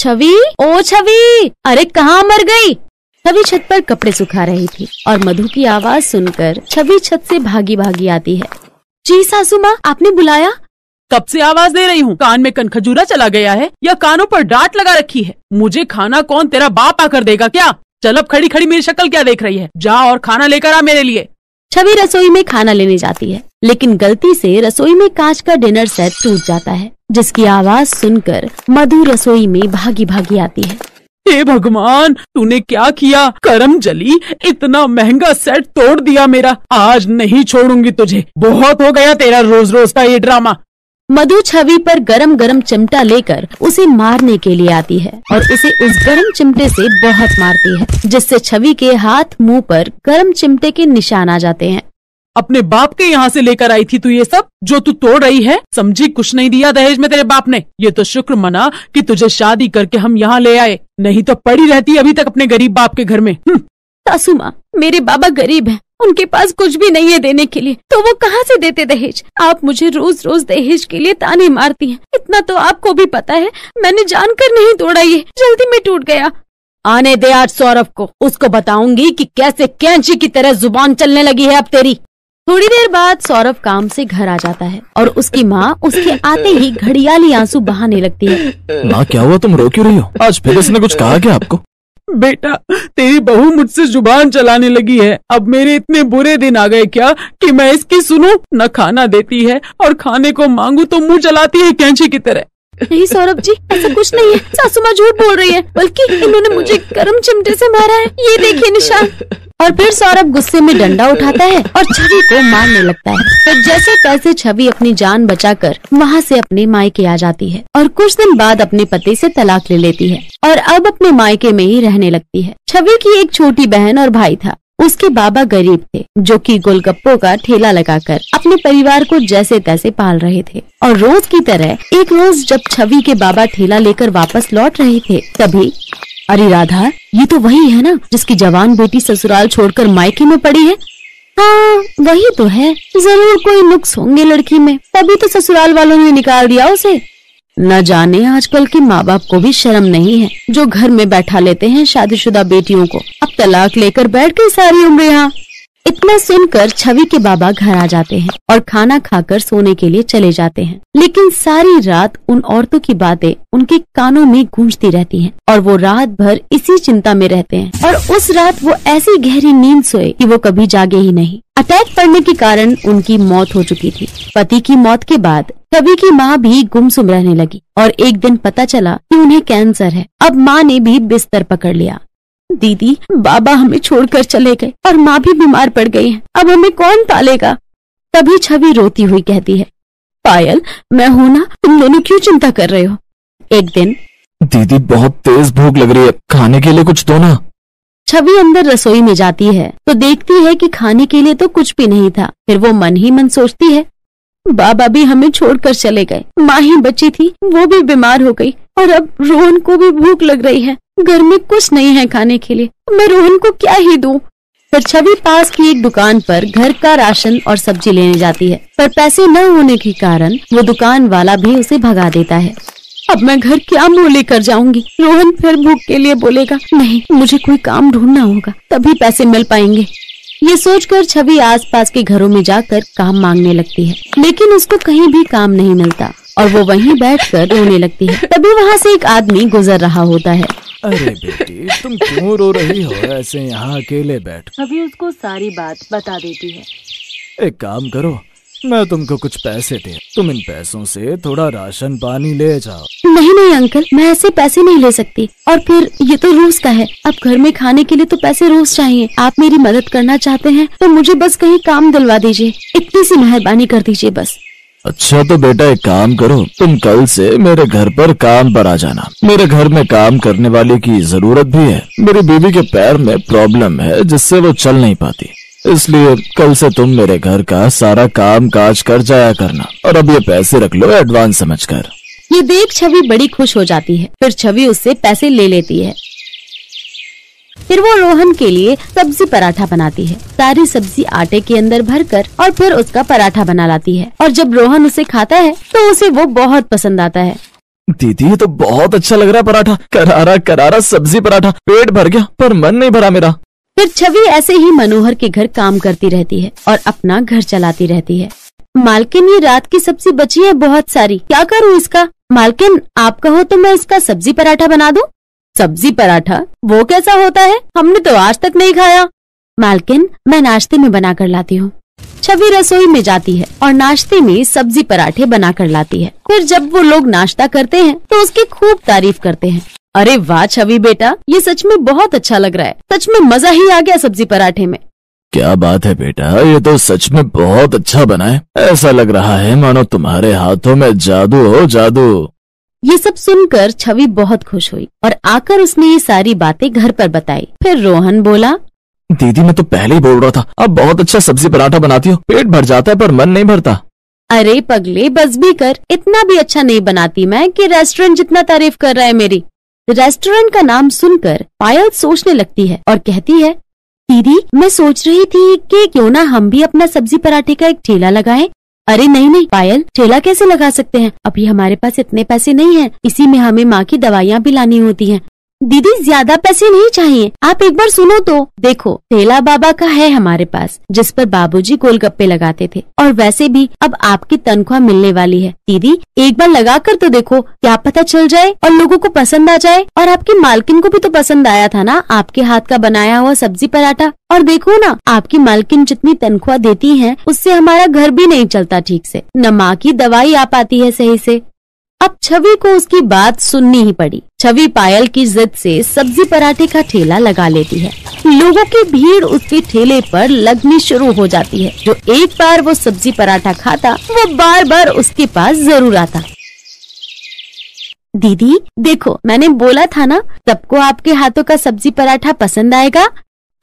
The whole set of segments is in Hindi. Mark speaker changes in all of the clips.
Speaker 1: छवि, ओ छवि, अरे कहाँ मर गई? छवि छत पर कपड़े सुखा रही थी और मधु की आवाज सुनकर छवि छत से भागी भागी आती है। जी सासू माँ, आपने बुलाया?
Speaker 2: कब से आवाज दे रही हूँ, कान में कनखजूरा चला गया है या कानों पर डांट लगा रखी है? मुझे खाना कौन, तेरा बाप आकर देगा क्या? चल अब खड़ी खड़ी मेरी शक्ल क्या देख रही है, जा और खाना लेकर आ मेरे लिए।
Speaker 1: छवि रसोई में खाना लेने जाती है, लेकिन गलती से रसोई में कांच का डिनर सेट टूट जाता है, जिसकी आवाज सुनकर मधु रसोई में भागी भागी आती है।
Speaker 2: हे भगवान, तूने क्या किया? करम जली, इतना महंगा सेट तोड़ दिया मेरा। आज नहीं छोड़ूंगी तुझे, बहुत हो गया तेरा रोज रोज का ये ड्रामा।
Speaker 1: मधु छवि पर गरम गरम चिमटा लेकर उसे मारने के लिए आती है और उसे उस गरम चिमटे से बहुत मारती है, जिससे छवि के हाथ मुंह पर गरम चिमटे के निशान आ जाते हैं।
Speaker 2: अपने बाप के यहाँ से लेकर आई थी तू ये सब जो तू तोड़ रही है? समझी, कुछ नहीं दिया दहेज में तेरे बाप ने। ये तो शुक्र मना कि तुझे शादी करके हम यहाँ ले आए, नहीं तो पड़ी रहती अभी तक अपने गरीब बाप के घर में।
Speaker 1: सासू माँ, मेरे बाबा गरीब हैं, उनके पास कुछ भी नहीं है देने के लिए, तो वो कहाँ से देते दहेज? आप मुझे रोज रोज दहेज के लिए ताने मारती हैं। इतना तो आपको भी पता है, मैंने जानकर नहीं तोड़ा, ये जल्दी में टूट गया। आने दे आज सौरभ को, उसको बताऊंगी कि कैसे कैंची की तरह जुबान चलने लगी है अब तेरी। थोड़ी देर बाद सौरभ काम से घर आ जाता है और उसकी माँ उसके आते ही घड़ियाली आंसू बहाने लगती है।
Speaker 3: माँ क्या हुआ, तुम रो क्यों रही हो? आज फिर इसने कुछ कहा क्या आपको?
Speaker 2: बेटा, तेरी बहू मुझसे जुबान चलाने लगी है। अब मेरे इतने बुरे दिन आ गए क्या कि मैं इसकी सुनूं? न खाना देती है और खाने को मांगू तो मुंह चलाती है कैंची की तरह।
Speaker 1: नहीं सौरभ जी, ऐसा कुछ नहीं है, सासू माँ झूठ बोल रही है, बल्कि इन्होंने मुझे गरम चिमटे से मारा है, ये देखिए निशान। और फिर सौरभ गुस्से में डंडा उठाता है और छवि को मारने लगता है। फिर जैसे तैसे छवि अपनी जान बचाकर वहाँ से अपने मायके आ जाती है और कुछ दिन बाद अपने पति से तलाक ले लेती है और अब अपने मायके में ही रहने लगती है। छवि की एक छोटी बहन और भाई था। उसके बाबा गरीब थे, जो कि गोलगप्पों का ठेला लगाकर अपने परिवार को जैसे तैसे पाल रहे थे। और रोज की तरह एक रोज जब छवि के बाबा ठेला लेकर वापस लौट रहे थे, तभी अरे राधा, ये तो वही है ना जिसकी जवान बेटी ससुराल छोड़कर मायके में पड़ी है? हाँ वही तो है, जरूर कोई नुक्स होंगे लड़की में, तभी तो ससुराल वालों ने निकाल दिया उसे। न जाने आजकल के माँ बाप को भी शर्म नहीं है, जो घर में बैठा लेते हैं शादीशुदा बेटियों को। अब तलाक लेकर बैठ गई सारी उम्र यहाँ। इतना सुनकर छवि के बाबा घर आ जाते हैं और खाना खाकर सोने के लिए चले जाते हैं, लेकिन सारी रात उन औरतों की बातें उनके कानों में गूंजती रहती हैं और वो रात भर इसी चिंता में रहते हैं। और उस रात वो ऐसी गहरी नींद सोए कि वो कभी जागे ही नहीं। अटैक पड़ने के कारण उनकी मौत हो चुकी थी। पति की मौत के बाद छवि की माँ भी गुमसुम रहने लगी और एक दिन पता चला कि उन्हें कैंसर है। अब माँ ने भी बिस्तर पकड़ लिया। दीदी, बाबा हमें छोड़कर चले गए और माँ भी बीमार पड़ गई है, अब हमें कौन पालेगा? तभी छवि रोती हुई कहती है, पायल मैं हूँ ना, तुम दोनों क्यों चिंता कर रहे हो? एक दिन,
Speaker 3: दीदी बहुत तेज भूख लग रही है, खाने के लिए कुछ दो ना।
Speaker 1: छवि अंदर रसोई में जाती है तो देखती है कि खाने के लिए तो कुछ भी नहीं था। फिर वो मन ही मन सोचती है, बाबा भी हमें छोड़कर चले गए, माँ ही बची थी, वो भी बीमार हो गई और अब रोहन को भी भूख लग रही है। घर में कुछ नहीं है खाने के लिए, मैं रोहन को क्या ही दूं? फिर छवि पास की एक दुकान पर घर का राशन और सब्जी लेने जाती है, पर पैसे न होने के कारण वो दुकान वाला भी उसे भगा देता है। अब मैं घर क्या मुंह लेकर जाऊंगी? रोहन फिर भूख के लिए बोलेगा। नहीं, मुझे कोई काम ढूंढना होगा, तभी पैसे मिल पाएंगे। ये सोचकर छवि आसपास के घरों में जाकर काम मांगने लगती है, लेकिन उसको कहीं भी काम नहीं मिलता और वो वहीं बैठकर रोने लगती है। तभी वहाँ से एक आदमी गुजर रहा होता है।
Speaker 3: अरे बेटी, तुम क्यों रो रही हो ऐसे यहाँ अकेले बैठ?
Speaker 1: छवि उसको सारी बात बता देती है।
Speaker 3: एक काम करो, मैं तुमको कुछ पैसे दे, तुम इन पैसों से थोड़ा राशन पानी ले जाओ।
Speaker 1: नहीं नहीं अंकल, मैं ऐसे पैसे नहीं ले सकती, और फिर ये तो रोज का है, अब घर में खाने के लिए तो पैसे रोज चाहिए। आप मेरी मदद करना चाहते हैं तो मुझे बस कहीं काम दिलवा दीजिए, इतनी सी मेहरबानी कर दीजिए बस।
Speaker 3: अच्छा तो बेटा एक काम करो, तुम कल से मेरे घर पर काम पर आ जाना। मेरे घर में काम करने वाले की जरूरत भी है। मेरी बीवी के पैर में प्रॉब्लम है जिससे वो चल नहीं पाती, इसलिए कल से तुम मेरे घर का सारा काम काज कर जाया करना। और अब ये पैसे रख लो एडवांस समझकर।
Speaker 1: ये देख छवि बड़ी खुश हो जाती है। फिर छवि उससे पैसे ले लेती है। फिर वो रोहन के लिए सब्जी पराठा बनाती है, सारी सब्जी आटे के अंदर भरकर, और फिर उसका पराठा बना लाती है। और जब रोहन उसे खाता है तो उसे वो बहुत पसंद आता है।
Speaker 3: दीदी ये तो बहुत अच्छा लग रहा है पराठा, करारा करारा सब्जी पराठा। पेट भर गया पर मन नहीं भरा मेरा।
Speaker 1: फिर छवि ऐसे ही मनोहर के घर काम करती रहती है और अपना घर चलाती रहती है। मालकिन, ये रात की सब्जी बची है बहुत सारी, क्या करूँ इसका? मालकिन, आप कहो तो मैं इसका सब्जी पराठा बना दूं। सब्जी पराठा? वो कैसा होता है? हमने तो आज तक नहीं खाया। मालकिन, मैं नाश्ते में बना कर लाती हूँ। छवि रसोई में जाती है और नाश्ते में सब्जी पराठे बना कर लाती है। फिर जब वो लोग नाश्ता करते हैं तो उसकी खूब तारीफ करते हैं। अरे वाह छवि बेटा, ये सच में बहुत अच्छा लग रहा है, सच में मजा ही आ गया सब्जी पराठे में।
Speaker 3: क्या बात है बेटा, ये तो सच में बहुत अच्छा बना है। ऐसा लग रहा है मानो तुम्हारे हाथों में जादू हो, जादू।
Speaker 1: ये सब सुनकर छवि बहुत खुश हुई और आकर उसने ये सारी बातें घर पर बताई। फिर रोहन बोला,
Speaker 3: दीदी मैं तो पहले ही बोल रहा था, अब बहुत अच्छा सब्जी पराठा बनाती हो, पेट भर जाता है पर मन नहीं भरता।
Speaker 1: अरे पगले, बस भी कर, इतना भी अच्छा नहीं बनाती मैं कि रेस्टोरेंट जितना तारीफ कर रहा है मेरी। रेस्टोरेंट का नाम सुनकर पायल सोचने लगती है और कहती है, दीदी मैं सोच रही थी कि क्यों ना हम भी अपना सब्जी पराठे का एक ठेला लगाएं। अरे नहीं नहीं पायल, ठेला कैसे लगा सकते हैं, अभी हमारे पास इतने पैसे नहीं हैं, इसी में हमें माँ की दवाइयाँ भी लानी होती हैं। दीदी ज्यादा पैसे नहीं चाहिए, आप एक बार सुनो तो। देखो ठेला बाबा का है हमारे पास, जिस पर बाबूजी गोलगप्पे लगाते थे, और वैसे भी अब आपकी तनख्वाह मिलने वाली है। दीदी एक बार लगा कर तो देखो, क्या पता चल जाए और लोगों को पसंद आ जाए। और आपकी मालकिन को भी तो पसंद आया था ना आपके हाथ का बनाया हुआ सब्जी पराठा। और देखो ना, आपकी मालकिन जितनी तनख्वाह देती है उससे हमारा घर भी नहीं चलता ठीक से, न माँ की दवाई आ पाती है सही से। अब छवि को उसकी बात सुननी ही पड़ी। छवि पायल की जिद से सब्जी पराठे का ठेला लगा लेती है। लोगों की भीड़ उसके ठेले पर लगनी शुरू हो जाती है। जो एक बार वो सब्जी पराठा खाता वो बार बार उसके पास जरूर आता। दीदी देखो, मैंने बोला था ना सबको आपके हाथों का सब्जी पराठा पसंद आएगा।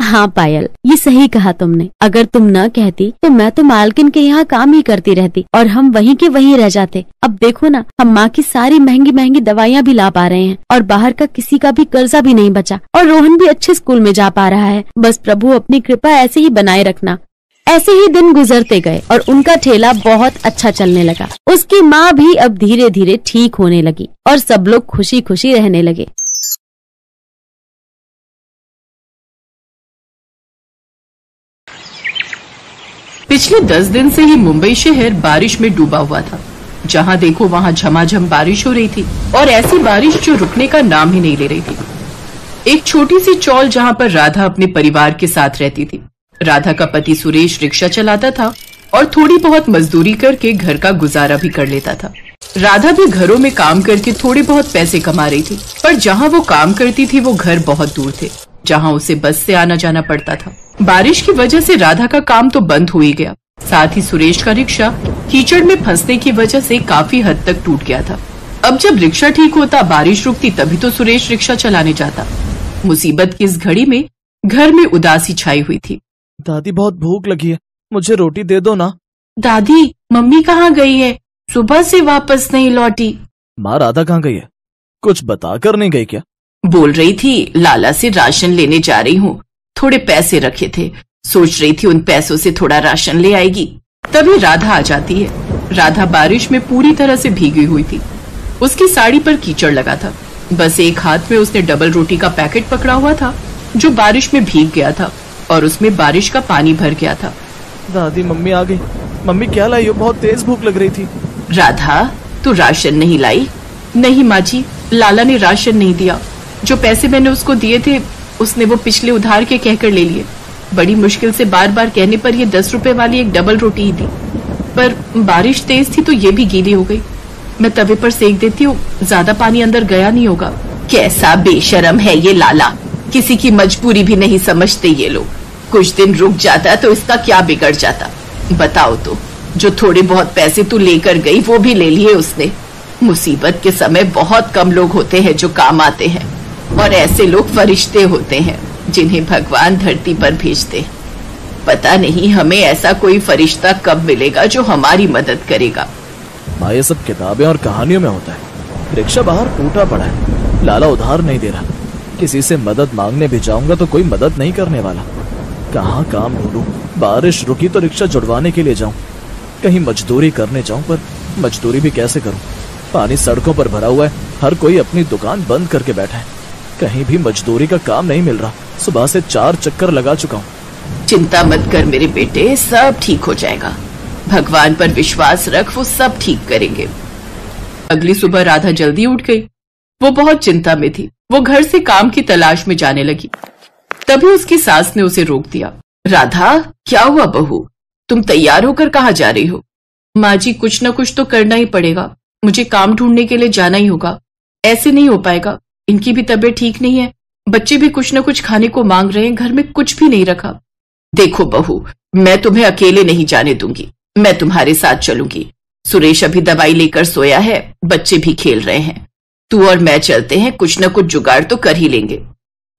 Speaker 1: हाँ पायल, ये सही कहा तुमने। अगर तुम न कहती तो मैं तो मालकिन के यहाँ काम ही करती रहती और हम वहीं के वहीं रह जाते। अब देखो ना, हम माँ की सारी महंगी महंगी दवाइयाँ भी ला पा रहे हैं और बाहर का किसी का भी कर्जा भी नहीं बचा, और रोहन भी अच्छे स्कूल में जा पा रहा है। बस प्रभु अपनी कृपा ऐसे ही बनाए रखना। ऐसे ही दिन गुजरते गए और उनका ठेला बहुत अच्छा चलने लगा। उसकी माँ भी अब धीरे धीरे ठीक होने लगी और सब लोग खुशी खुशी रहने लगे।
Speaker 4: पिछले 10 दिन से ही मुंबई शहर बारिश में डूबा हुआ था। जहां देखो वहां झमाझम बारिश हो रही थी, और ऐसी बारिश जो रुकने का नाम ही नहीं ले रही थी। एक छोटी सी चौल जहां पर राधा अपने परिवार के साथ रहती थी। राधा का पति सुरेश रिक्शा चलाता था और थोड़ी बहुत मजदूरी करके घर का गुजारा भी कर लेता था। राधा भी घरों में काम करके थोड़े बहुत पैसे कमा रही थी, पर जहाँ वो काम करती थी वो घर बहुत दूर थे, जहाँ उसे बस से आना जाना पड़ता था। बारिश की वजह से राधा का काम तो बंद हो ही गया, साथ ही सुरेश का रिक्शा कीचड़ में फंसने की वजह से काफी हद तक टूट गया था। अब जब रिक्शा ठीक होता, बारिश रुकती, तभी तो सुरेश रिक्शा चलाने जाता। मुसीबत की इस घड़ी में घर में उदासी छाई हुई थी।
Speaker 3: दादी बहुत भूख लगी है, मुझे रोटी दे दो ना।
Speaker 4: दादी मम्मी कहाँ गई है, सुबह से वापस नहीं लौटी।
Speaker 3: माँ राधा कहाँ गई है, कुछ बताकर नहीं गई क्या?
Speaker 4: बोल रही थी लाला से राशन लेने जा रही हूँ, थोड़े पैसे रखे थे, सोच रही थी उन पैसों से थोड़ा राशन ले आएगी। तभी राधा आ जाती है। राधा बारिश में पूरी तरह से भीगी हुई थी, उसकी साड़ी पर कीचड़ लगा था। बस एक हाथ में उसने डबल रोटी का पैकेट पकड़ा हुआ था जो बारिश में भीग गया था और उसमें बारिश का पानी भर गया था।
Speaker 3: दादी मम्मी आ गई। मम्मी क्या लाई हो, बहुत तेज भूख लग रही थी।
Speaker 4: राधा तू राशन नहीं लाई? नहीं माँ जी, लाला ने राशन नहीं दिया। जो पैसे मैंने उसको दिए थे उसने वो पिछले उधार के कहकर ले लिए। बड़ी मुश्किल से बार बार कहने पर ये 10 रुपए वाली एक डबल रोटी ही दी, पर बारिश तेज थी तो ये भी गीली हो गई। मैं तवे पर सेक देती हूँ, ज्यादा पानी अंदर गया नहीं होगा। कैसा बेशरम है ये लाला, किसी की मजबूरी भी नहीं समझते ये लोग। कुछ दिन रुक जाता तो इसका क्या बिगड़ जाता। बताओ तो, जो थोड़े बहुत पैसे तू लेकर गई वो भी ले लिए उसने। मुसीबत के समय बहुत कम लोग होते हैं जो काम आते हैं, और ऐसे लोग फरिश्ते होते हैं जिन्हें भगवान धरती पर भेजते हैं। पता नहीं हमें ऐसा कोई फरिश्ता कब मिलेगा जो हमारी मदद करेगा।
Speaker 3: माँ ये सब किताबें और कहानियों में होता है। रिक्शा बाहर टूटा पड़ा है, लाला उधार नहीं दे रहा। किसी से मदद मांगने भी जाऊंगा तो कोई मदद नहीं करने वाला। कहाँ काम ढूंढूं? बारिश रुकी तो रिक्शा जुड़वाने के लिए जाऊं, कहीं मजदूरी करने जाऊं, पर मजदूरी भी कैसे करूं? पानी सड़कों पर भरा हुआ है, हर कोई अपनी दुकान बंद करके बैठा है, कहीं भी मजदूरी का काम नहीं मिल रहा। सुबह से 4 चक्कर लगा चुका हूँ।
Speaker 4: चिंता मत कर मेरे बेटे, सब ठीक हो जाएगा। भगवान पर विश्वास रख, वो सब ठीक करेंगे। अगली सुबह राधा जल्दी उठ गई। वो बहुत चिंता में थी। वो घर से काम की तलाश में जाने लगी। तभी उसकी सास ने उसे रोक दिया। राधा, क्या हुआ बहू, तुम तैयार होकर कहाँ जा रही हो? माँ जी, कुछ न कुछ तो करना ही पड़ेगा, मुझे काम ढूंढने के लिए जाना ही होगा। ऐसे नहीं हो पाएगा, इनकी भी तबीयत ठीक नहीं है, बच्चे भी कुछ न कुछ खाने को मांग रहे हैं, घर में कुछ भी नहीं रखा। देखो बहू, मैं तुम्हें अकेले नहीं जाने दूंगी, मैं तुम्हारे साथ चलूंगी। सुरेश अभी दवाई लेकर सोया है, बच्चे भी खेल रहे हैं, तू और मैं चलते हैं, कुछ न कुछ जुगाड़ तो कर ही लेंगे।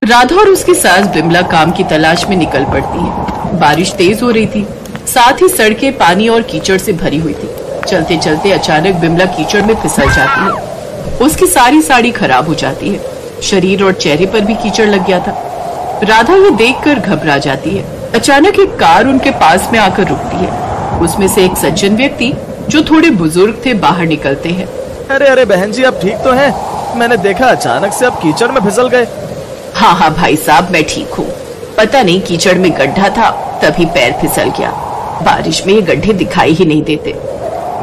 Speaker 4: राधा और उसकी सास बिमला काम की तलाश में निकल पड़ती है। बारिश तेज हो रही थी, साथ ही सड़कें पानी और कीचड़ से भरी हुई थी। चलते चलते अचानक बिमला कीचड़ में फिसल जाती है। उसकी सारी साड़ी खराब हो जाती है, शरीर और चेहरे पर भी कीचड़ लग गया था। राधा ये देखकर घबरा जाती है। अचानक एक कार उनके पास में आकर रुकती है। उसमें से एक सज्जन व्यक्ति जो थोड़े बुजुर्ग थे बाहर निकलते हैं।
Speaker 3: अरे अरे बहन जी, आप ठीक तो हैं? मैंने देखा अचानक से आप कीचड़ में फिसल गए।
Speaker 4: हाँ हाँ भाई साहब, मैं ठीक हूँ। पता नहीं कीचड़ में गड्ढा था, तभी पैर फिसल गया। बारिश में ये गड्ढे दिखाई ही नहीं देते।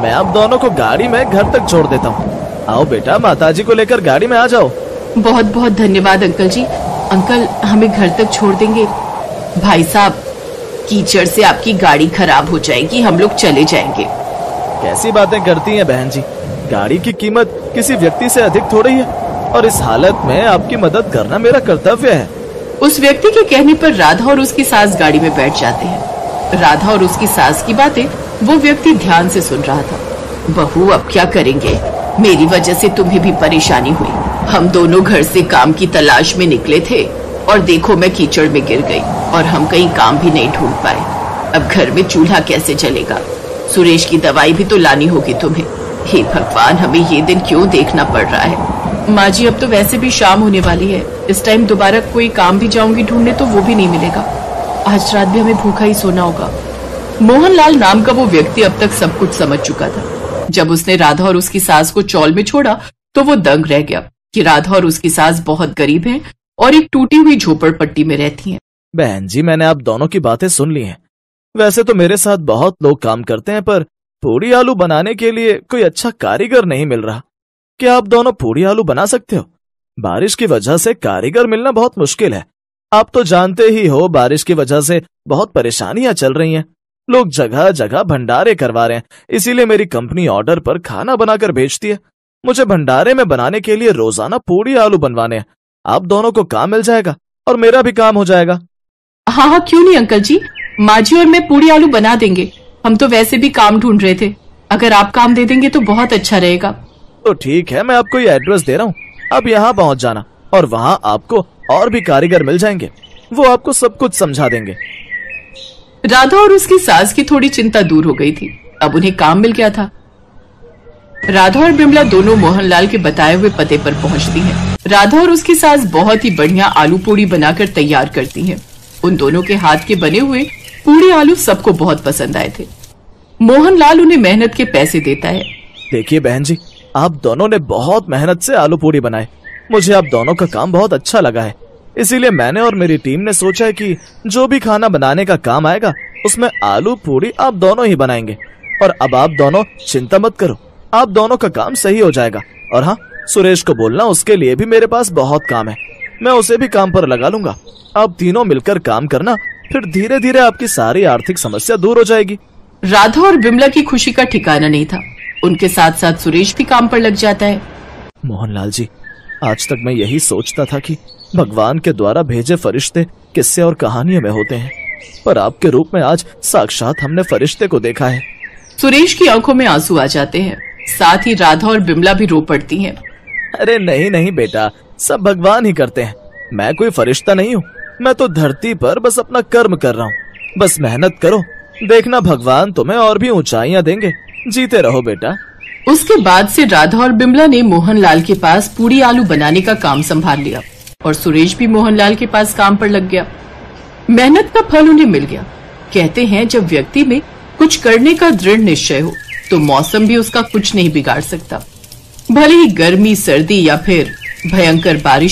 Speaker 3: मैं आप दोनों को गाड़ी में घर तक छोड़ देता हूँ। आओ बेटा, माताजी को लेकर गाड़ी में आ जाओ।
Speaker 4: बहुत बहुत धन्यवाद अंकल जी। अंकल, हमें घर तक छोड़ देंगे? भाई साहब, कीचड़ से आपकी गाड़ी खराब हो जाएगी, हम लोग चले जाएंगे।
Speaker 3: कैसी बातें करती हैं बहन जी, गाड़ी की कीमत किसी व्यक्ति से अधिक थोड़ी है, और इस हालत में आपकी मदद करना मेरा कर्तव्य है।
Speaker 4: उस व्यक्ति के कहने पर राधा और उसकी सास गाड़ी में बैठ जाते हैं। राधा और उसकी सास की बातें वो व्यक्ति ध्यान से सुन रहा था। बहू, अब क्या करेंगे, मेरी वजह से तुम्हें भी परेशानी हुई। हम दोनों घर से काम की तलाश में निकले थे और देखो मैं कीचड़ में गिर गई और हम कहीं काम भी नहीं ढूंढ पाए। अब घर में चूल्हा कैसे चलेगा? सुरेश की दवाई भी तो लानी होगी तुम्हें। हे भगवान, हमें ये दिन क्यों देखना पड़ रहा है? माँ जी, अब तो वैसे भी शाम होने वाली है, इस टाइम दोबारा कोई काम भी जाऊंगी ढूंढने तो वो भी नहीं मिलेगा। आज रात भी हमें भूखा ही सोना होगा। मोहनलाल नाम का वो व्यक्ति अब तक सब कुछ समझ चुका था। जब उसने राधा और उसकी सास को चौल में छोड़ा तो वो दंग रह गया कि राधा और उसकी सास बहुत गरीब हैं और एक टूटी हुई झोपड़पट्टी में रहती हैं।
Speaker 3: बहन जी, मैंने आप दोनों की बातें सुन ली हैं। वैसे तो मेरे साथ बहुत लोग काम करते हैं, पर पूड़ी आलू बनाने के लिए कोई अच्छा कारीगर नहीं मिल रहा। क्या आप दोनों पूड़ी आलू बना सकते हो? बारिश की वजह से कारीगर मिलना बहुत मुश्किल है। आप तो जानते ही हो, बारिश की वजह से बहुत परेशानियां चल रही हैं। लोग जगह जगह भंडारे करवा रहे हैं, इसीलिए मेरी कंपनी ऑर्डर पर खाना बनाकर भेजती है। मुझे भंडारे में बनाने के लिए रोजाना पूड़ी आलू बनवाने हैं। आप दोनों को काम मिल जाएगा और मेरा भी काम हो जाएगा।
Speaker 4: हाँ हाँ, क्यों नहीं अंकल जी, माँ जी और मैं पूड़ी आलू बना देंगे। हम तो वैसे भी काम ढूंढ रहे थे, अगर आप काम दे देंगे तो बहुत अच्छा रहेगा।
Speaker 3: तो ठीक है, मैं आपको ये एड्रेस दे रहा हूँ, आप यहाँ पहुँच जाना और वहाँ आपको और भी कारीगर मिल जाएंगे, वो आपको सब कुछ समझा देंगे।
Speaker 4: राधा और उसकी सास की थोड़ी चिंता दूर हो गई थी, अब उन्हें काम मिल गया था। राधा और बिमला दोनों मोहनलाल के बताए हुए पते पर पहुंचती हैं। राधा और उसकी सास बहुत ही बढ़िया आलू पूड़ी बनाकर तैयार करती हैं। उन दोनों के हाथ के बने हुए पूड़ी आलू सबको बहुत पसंद आए थे। मोहनलाल उन्हें मेहनत के पैसे देता है।
Speaker 3: देखिए बहन जी, आप दोनों ने बहुत मेहनत से आलू पूड़ी बनाए। मुझे आप दोनों का काम बहुत अच्छा लगा है, इसीलिए मैंने और मेरी टीम ने सोचा है कि जो भी खाना बनाने का काम आएगा उसमें आलू पूड़ी आप दोनों ही बनाएंगे। और अब आप दोनों चिंता मत करो, आप दोनों का काम सही हो जाएगा। और हाँ, सुरेश को बोलना, उसके लिए भी मेरे पास बहुत काम है, मैं उसे भी काम पर लगा लूंगा। आप तीनों मिलकर काम करना, फिर धीरे धीरे आपकी सारी आर्थिक समस्या दूर हो जाएगी।
Speaker 4: राधा और बिमला की खुशी का ठिकाना नहीं था। उनके साथ साथ सुरेश भी काम पर लग जाता है।
Speaker 3: मोहनलाल जी, आज तक मैं यही सोचता था कि भगवान के द्वारा भेजे फरिश्ते किस्से और कहानियों में होते हैं, पर आपके रूप में आज साक्षात हमने फरिश्ते को देखा है।
Speaker 4: सुरेश की आंखों में आंसू आ जाते हैं, साथ ही राधा और बिमला भी रो पड़ती हैं।
Speaker 3: अरे नहीं नहीं बेटा, सब भगवान ही करते हैं, मैं कोई फरिश्ता नहीं हूँ। मैं तो धरती पर बस अपना कर्म कर रहा हूँ। बस मेहनत करो, देखना भगवान तुम्हें और भी ऊंचाइयाँ देंगे। जीते रहो बेटा।
Speaker 4: उसके बाद से राधा और बिमला ने मोहनलाल के पास पूड़ी आलू बनाने का काम संभाल लिया और सुरेश भी मोहनलाल के पास काम पर लग गया। मेहनत का फल उन्हें मिल गया। कहते हैं, जब व्यक्ति में कुछ करने का दृढ़ निश्चय हो तो मौसम भी उसका कुछ नहीं बिगाड़ सकता। भले ही गर्मी, सर्दी या फिर भयंकर बारिश